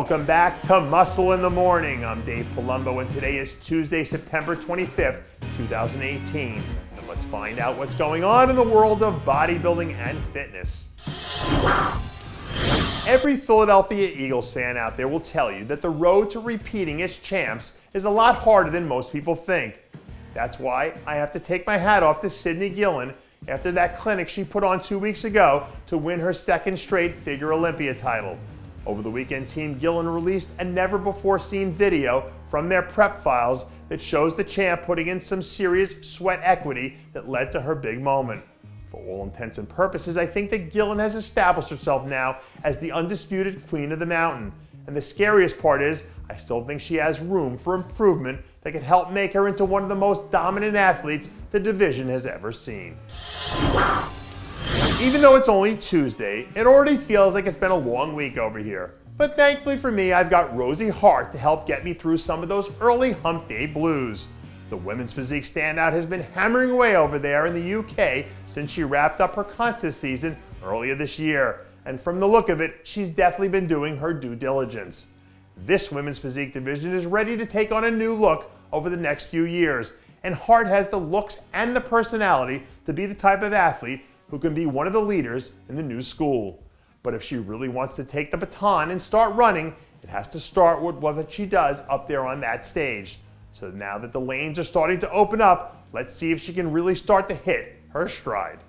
Welcome back to Muscle in the Morning. I'm Dave Palumbo, and today is Tuesday, September 25th, 2018. And let's find out what's going on in the world of bodybuilding and fitness. Every Philadelphia Eagles fan out there will tell you that the road to repeating as champs is a lot harder than most people think. That's why I have to take my hat off to Sidney Gillen after that clinic she put on 2 weeks ago to win her second straight Figure Olympia title. Over the weekend, Team Gillen released a never-before-seen video from their prep files that shows the champ putting in some serious sweat equity that led to her big moment. For all intents and purposes, I think that Gillen has established herself now as the undisputed queen of the mountain. And the scariest part is, I still think she has room for improvement that could help make her into one of the most dominant athletes the division has ever seen. Even though it's only Tuesday, it already feels like it's been a long week over here. But thankfully for me, I've got Rosie Hart to help get me through some of those early hump day blues. The women's physique standout has been hammering away over there in the UK since she wrapped up her contest season earlier this year. And from the look of it, she's definitely been doing her due diligence. This women's physique division is ready to take on a new look over the next few years. And Hart has the looks and the personality to be the type of athlete who can be one of the leaders in the new school. But if she really wants to take the baton and start running, it has to start with what she does up there on that stage. So now that the lanes are starting to open up, let's see if she can really start to hit her stride.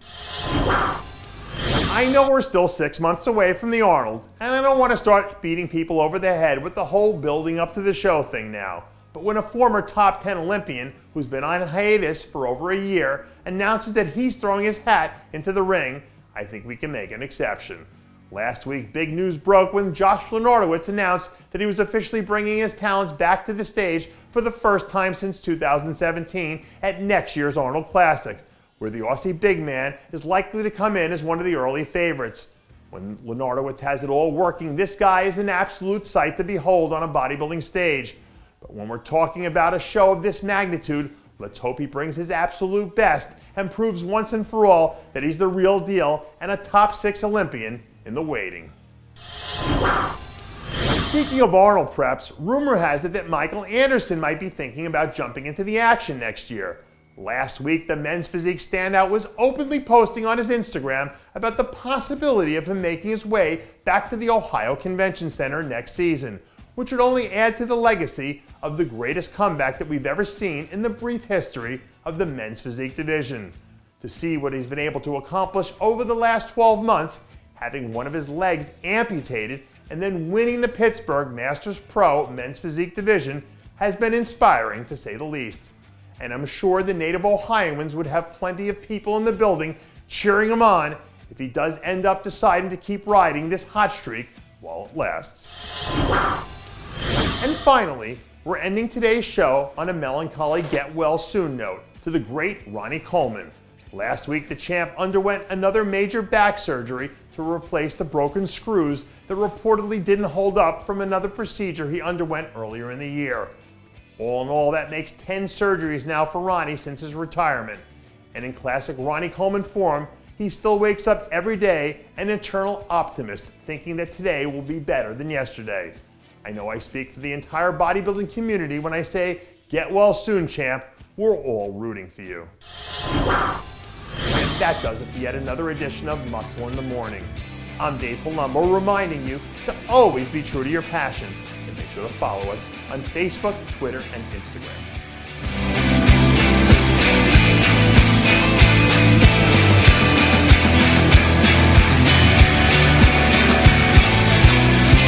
I know we're still 6 months away from the Arnold, and I don't want to start beating people over the head with the whole building up to the show thing now. But when a former top 10 Olympian who's been on hiatus for over a year announces that he's throwing his hat into the ring, I think we can make an exception. Last week, big news broke when Josh Lenartowicz announced that he was officially bringing his talents back to the stage for the first time since 2017 at next year's Arnold Classic, where the Aussie big man is likely to come in as one of the early favorites. When Lenartowicz has it all working, this guy is an absolute sight to behold on a bodybuilding stage. But when we're talking about a show of this magnitude, let's hope he brings his absolute best and proves once and for all that he's the real deal and a top 6 Olympian in the waiting. Speaking of Arnold preps, rumor has it that Michael Anderson might be thinking about jumping into the action next year. Last week, the men's physique standout was openly posting on his Instagram about the possibility of him making his way back to the Ohio Convention Center next season, which would only add to the legacy of the greatest comeback that we've ever seen in the brief history of the men's physique division. To see what he's been able to accomplish over the last 12 months, having one of his legs amputated and then winning the Pittsburgh Masters Pro men's physique division has been inspiring to say the least. And I'm sure the native Ohioans would have plenty of people in the building cheering him on if he does end up deciding to keep riding this hot streak while it lasts. And finally, we're ending today's show on a melancholy get well soon note to the great Ronnie Coleman. Last week, the champ underwent another major back surgery to replace the broken screws that reportedly didn't hold up from another procedure he underwent earlier in the year. All in all, that makes 10 surgeries now for Ronnie since his retirement. And in classic Ronnie Coleman form, he still wakes up every day an eternal optimist, thinking that today will be better than yesterday. I know I speak for the entire bodybuilding community when I say, get well soon, champ. We're all rooting for you. And that does it for yet another edition of Muscle in the Morning. I'm Dave Palumbo, reminding you to always be true to your passions, and make sure to follow us on Facebook, Twitter, and Instagram.